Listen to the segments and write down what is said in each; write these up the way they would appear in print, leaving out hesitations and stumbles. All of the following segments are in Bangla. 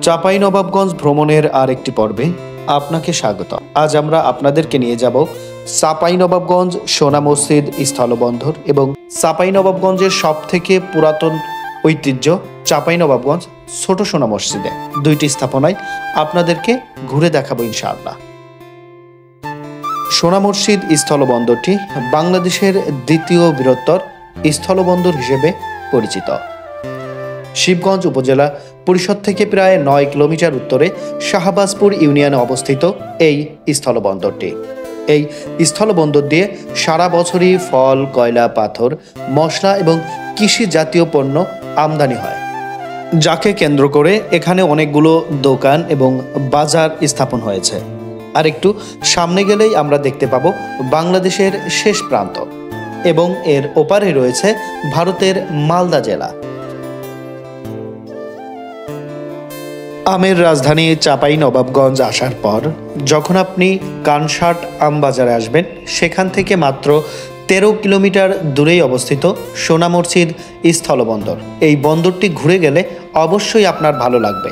চাঁপাইনবাবগঞ্জ ভ্রমণের আরেকটি পর্বে আপনাকে স্বাগত। আজ আমরা আপনাদেরকে নিয়ে যাব চাঁপাইনবাবগঞ্জ সোনা মসজিদ স্থলবন্দর এবং চাঁপাইনবাবগঞ্জের সবথেকে পুরাতন ঐতিহ্য চাঁপাইনবাবগঞ্জ ছোট সোনা মসজিদে। দুইটি স্থাপনায় আপনাদেরকে ঘুরে দেখাবো ইনশাআল্লাহ। সোনা মসজিদ স্থলবন্দরটি বাংলাদেশের দ্বিতীয় বৃহত্তর স্থলবন্দর হিসেবে পরিচিত। শিবগঞ্জ উপজেলা পরিষদ থেকে প্রায় 9 কিলোমিটার উত্তরে শাহবাজপুর ইউনিয়নে অবস্থিত এই স্থলবন্দরটি। এই স্থলবন্দর দিয়ে সারা বছরই ফল, কয়লা, পাথর, মশলা এবং কৃষি জাতীয় পণ্য আমদানি হয়, যাকে কেন্দ্র করে এখানে অনেকগুলো দোকান এবং বাজার স্থাপন হয়েছে। আর একটু সামনে গেলেই আমরা দেখতে পাবো বাংলাদেশের শেষ প্রান্ত এবং এর ওপারে রয়েছে ভারতের মালদা জেলা। আমের রাজধানী চাঁপাইনবাবগঞ্জ আসার পর যখন আপনি কানসাট আমবাজারে আসবেন, সেখান থেকে মাত্র 13 কিলোমিটার দূরেই অবস্থিত সোনা মসজিদ স্থলবন্দর। এই বন্দরটি ঘুরে গেলে অবশ্যই আপনার ভালো লাগবে।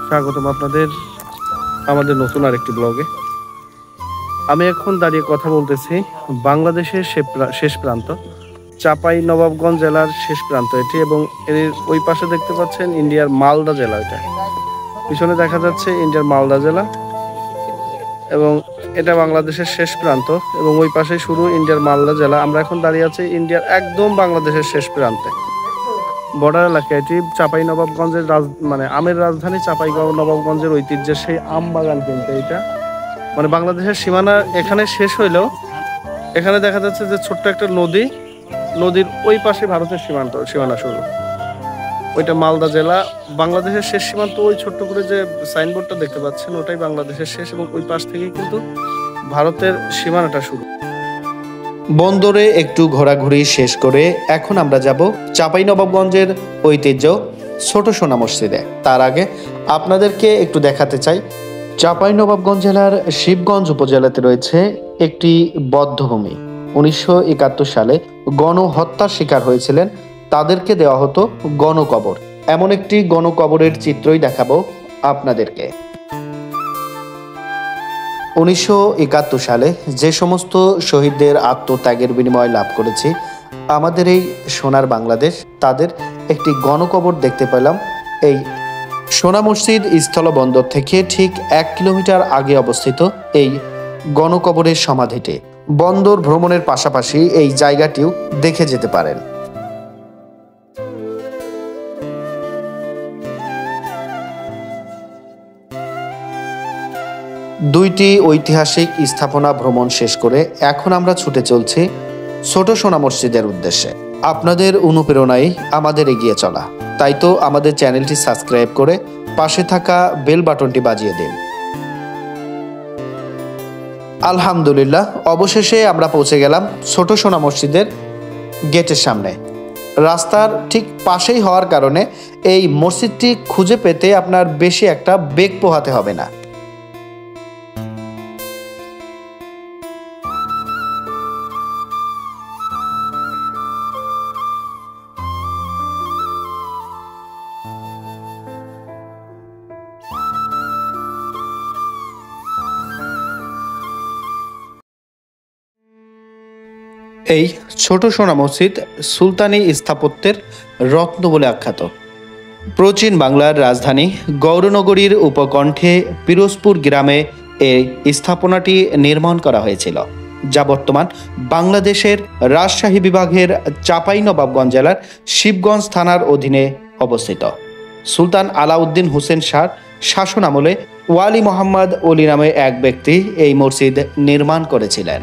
স্বাগতম আপনাদের আমাদের নতুন আরেকটি ব্লগে। আমি এখন দাঁড়িয়ে কথা বলতেছি বাংলাদেশের শেষ প্রান্ত চাঁপাইনবাবগঞ্জ জেলার শেষ প্রান্ত এটি, এবং এর ওই পাশে দেখতে পাচ্ছেন ইন্ডিয়ার মালদা জেলা। এটা পিছনে দেখা যাচ্ছে ইন্ডিয়ার মালদা জেলা এবং এটা বাংলাদেশের শেষ প্রান্ত, এবং ওই পাশে শুরু ইন্ডিয়ার মালদা জেলা। আমরা এখন দাঁড়িয়ে আছি ইন্ডিয়ার একদম বাংলাদেশের শেষ প্রান্তে, বর্ডার এলাকা। এটি চাঁপাইনবাবগঞ্জের আমের রাজধানী চাঁপাইনবাবগঞ্জের ঐতিহ্যের সেই আম বাগান, কিন্তু এটা বাংলাদেশের সীমানা এখানে শেষ হইলেও এখানে দেখা যাচ্ছে যে ছোট্ট একটা নদীর ওই পাশে ভারতের সীমানা শুরু। ওইটা মালদা জেলা, বাংলাদেশের শেষ সীমান্ত। ওই ছোট্ট করে যে সাইনবোর্ডটা দেখতে পাচ্ছেন ওটাই বাংলাদেশের শেষ, এবং ওই পাশ থেকে কিন্তু ভারতের সীমানাটা শুরু। বন্দরে একটু ঘোরাঘুরি শেষ করে এখন আমরা যাব চাঁপাইনবাবগঞ্জের ঐতিহ্য ছোট সোনা মসজিদে। তার আগে আপনাদেরকে একটু দেখাতে চাই, চাঁপাইনবাবগঞ্জ জেলার শিবগঞ্জ উপজেলাতে রয়েছে একটি বধ্যভূমি। 1971 সালে গণহত্যার শিকার হয়েছিলেন, তাদেরকে দেওয়া হতো গণকবর। এমন একটি গণকবরের চিত্রই দেখাবো আপনাদেরকে। 1971 সালে যে সমস্ত শহীদদের আত্মত্যাগের বিনিময় লাভ করেছি আমাদের এই সোনার বাংলাদেশ, তাদের একটি গণকবর দেখতে পেলাম এই সোনা মসজিদ স্থলবন্দর থেকে ঠিক 1 কিলোমিটার আগে অবস্থিত এই গণকবরের সমাধিটি। বন্দর ভ্রমণের পাশাপাশি এই জায়গাটিও দেখে যেতে পারেন। দুইটি ঐতিহাসিক স্থাপনা ভ্রমণ শেষ করে এখন আমরা ছুটে চলছি ছোট সোনা মসজিদের উদ্দেশ্যে। আপনাদের অনুপ্রেরণায় আমাদের এগিয়ে চলা, তাই তো আমাদের চ্যানেলটি সাবস্ক্রাইব করে পাশে থাকা বেল বাটনটি বাজিয়ে দিন। আলহামদুলিল্লাহ, অবশেষে আমরা পৌঁছে গেলাম ছোট সোনা মসজিদের গেটের সামনে। রাস্তার ঠিক পাশেই হওয়ার কারণে এই মসজিদটি খুঁজে পেতে আপনার বেশি একটা বেগ পোহাতে হবে না। এই ছোট সোনা মসজিদ সুলতানি স্থাপত্যের রত্ন বলে আখ্যাত। প্রাচীন বাংলার রাজধানী গৌরনগরীর উপকণ্ঠে পিরোজপুর গ্রামে এই স্থাপনাটি নির্মাণ করা হয়েছিল, যা বর্তমান বাংলাদেশের রাজশাহী বিভাগের চাঁপাইনবাবগঞ্জ জেলার শিবগঞ্জ থানার অধীনে অবস্থিত। সুলতান আলাউদ্দিন হোসেন শাহর শাসন আমলে ওয়ালি মোহাম্মদ অলি নামে এক ব্যক্তি এই মসজিদ নির্মাণ করেছিলেন।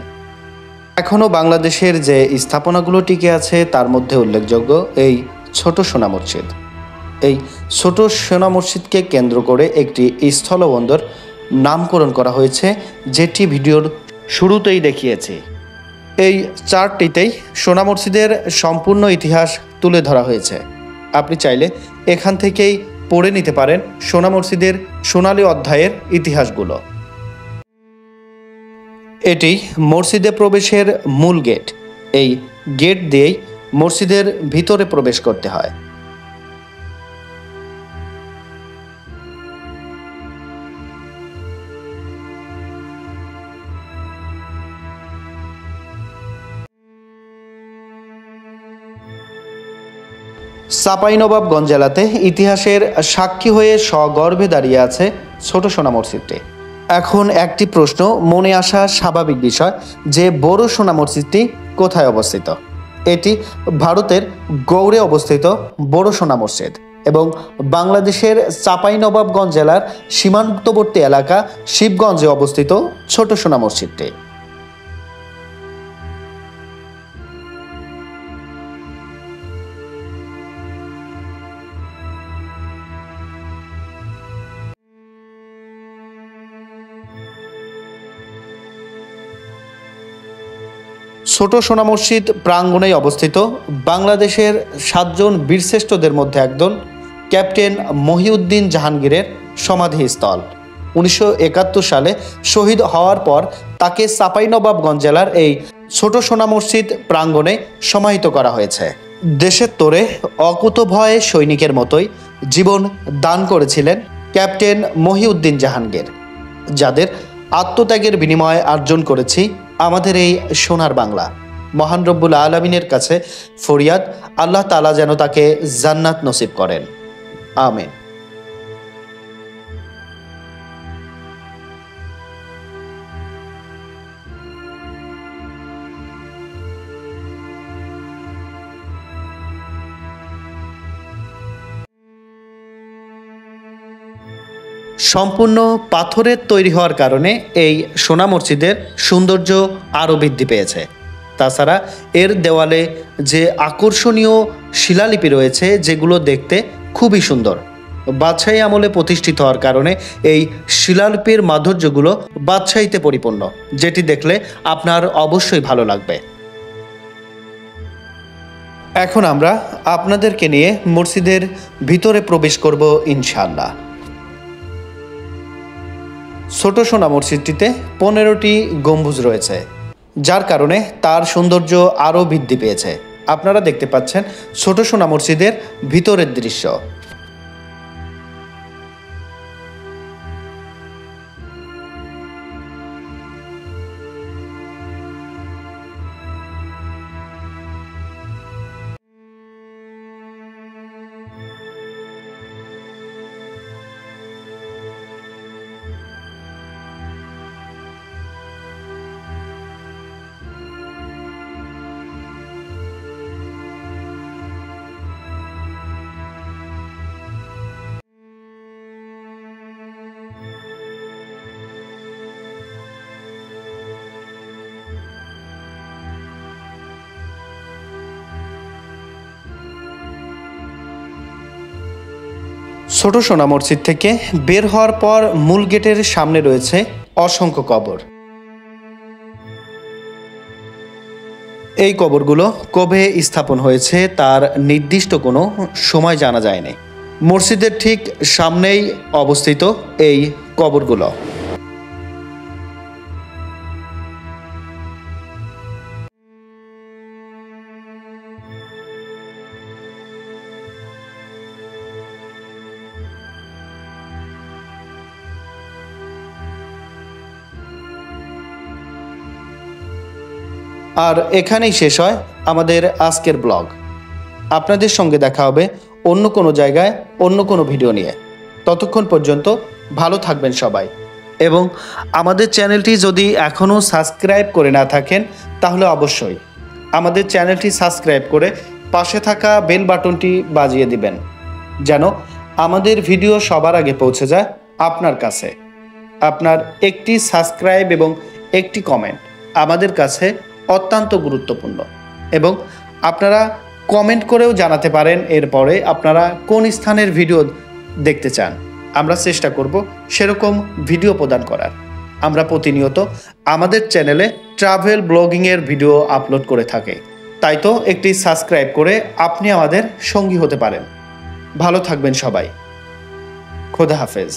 এখনও বাংলাদেশের যে স্থাপনাগুলো টিকে আছে তার মধ্যে উল্লেখযোগ্য এই ছোট সোনা মসজিদ। এই ছোট সোনা মসজিদকে কেন্দ্র করে একটি স্থলবন্দর নামকরণ করা হয়েছে, যেটি ভিডিওর শুরুতেই দেখিয়েছি। এই চার্টটিতেই সোনা মসজিদের সম্পূর্ণ ইতিহাস তুলে ধরা হয়েছে। আপনি চাইলে এখান থেকেই পড়ে নিতে পারেন সোনা মসজিদের সোনালী অধ্যায়ের ইতিহাসগুলো। এটি মসজিদে প্রবেশের মূল গেট। এই গেট দিয়েই মসজিদের ভিতরে প্রবেশ করতে হয়। চাঁপাইনবাবগঞ্জ জেলাতে ইতিহাসের সাক্ষী হয়ে সগর্বে দাঁড়িয়ে আছে ছোট সোনা মসজিদটি। এখন একটি প্রশ্ন মনে আসা স্বাভাবিক বিষয় যে বড় সোনা মসজিদটি কোথায় অবস্থিত। এটি ভারতের গৌড়ে অবস্থিত বড় সোনা মসজিদ এবং বাংলাদেশের চাঁপাইনবাবগঞ্জ জেলার সীমান্তবর্তী এলাকা শিবগঞ্জে অবস্থিত ছোট সোনা মসজিদটি। ছোট সোনা মসজিদ প্রাঙ্গণেই অবস্থিত বাংলাদেশের 7 জন বীরশ্রেষ্ঠদের মধ্যে একজন ক্যাপ্টেন মহিউদ্দিন জাহাঙ্গীরের সমাধিস্থল। 1971 সালে শহীদ হওয়ার পর তাকে চাঁপাইনবাবগঞ্জ জেলার এই ছোট সোনা মসজিদ প্রাঙ্গণে সমাহিত করা হয়েছে। দেশের তোরে অকুতভয় সৈনিকের মতোই জীবন দান করেছিলেন ক্যাপ্টেন মহিউদ্দিন জাহাঙ্গীর, যাদের আত্মত্যাগের বিনিময়ে অর্জন করেছি আমাদের এই সোনার বাংলা। মহান রব্বুল আলামিনের কাছে ফরিয়াদ, আল্লাহ তাআলা যেন তাকে জান্নাত নসিব করেন, আমিন। সম্পূর্ণ পাথরের তৈরি হওয়ার কারণে এই সোনা মসজিদের সৌন্দর্য আরও বৃদ্ধি পেয়েছে। তাছাড়া এর দেওয়ালে যে আকর্ষণীয় শিলালিপি রয়েছে যেগুলো দেখতে খুবই সুন্দর, বাদশাহী আমলে প্রতিষ্ঠিত হওয়ার কারণে এই শিলালিপির মাধুর্যগুলো বাদশাহীতে পরিপূর্ণ, যেটি দেখলে আপনার অবশ্যই ভালো লাগবে। এখন আমরা আপনাদেরকে নিয়ে মসজিদের ভিতরে প্রবেশ করব ইনশাআল্লাহ। ছোট সোনা মসজিদটিতে 15টি গম্বুজ রয়েছে, যার কারণে তার সৌন্দর্য আরও বৃদ্ধি পেয়েছে। আপনারা দেখতে পাচ্ছেন ছোট সোনা মসজিদের ভিতরের দৃশ্য। ছোট সোনা মসজিদ থেকে বের হওয়ার পর মূল গেটের সামনে রয়েছে অসংখ্য কবর। এই কবরগুলো কবে স্থাপন হয়েছে তার নির্দিষ্ট কোনো সময় জানা যায়নি। মসজিদের ঠিক সামনেই অবস্থিত এই কবরগুলো। আর এখানেই শেষ হয় আমাদের আজকের ব্লগ। আপনাদের সঙ্গে দেখা হবে অন্য কোনো জায়গায় অন্য কোনো ভিডিও নিয়ে। ততক্ষণ পর্যন্ত ভালো থাকবেন সবাই, এবং আমাদের চ্যানেলটি যদি এখনও সাবস্ক্রাইব করে না থাকেন তাহলে অবশ্যই আমাদের চ্যানেলটি সাবস্ক্রাইব করে পাশে থাকা বেল বাটনটি বাজিয়ে দিবেন, যেন আমাদের ভিডিও সবার আগে পৌঁছে যায় আপনার কাছে। আপনার একটি সাবস্ক্রাইব এবং একটি কমেন্ট আমাদের কাছে অত্যন্ত গুরুত্বপূর্ণ, এবং আপনারা কমেন্ট করেও জানাতে পারেন এরপরে আপনারা কোন স্থানের ভিডিও দেখতে চান। আমরা চেষ্টা করব সেরকম ভিডিও প্রদান করার। আমরা প্রতিনিয়ত আমাদের চ্যানেলে ট্রাভেল ব্লগিংয়ের ভিডিও আপলোড করে থাকি, তাই তো একটি সাবস্ক্রাইব করে আপনি আমাদের সঙ্গী হতে পারেন। ভালো থাকবেন সবাই, খোদা হাফেজ।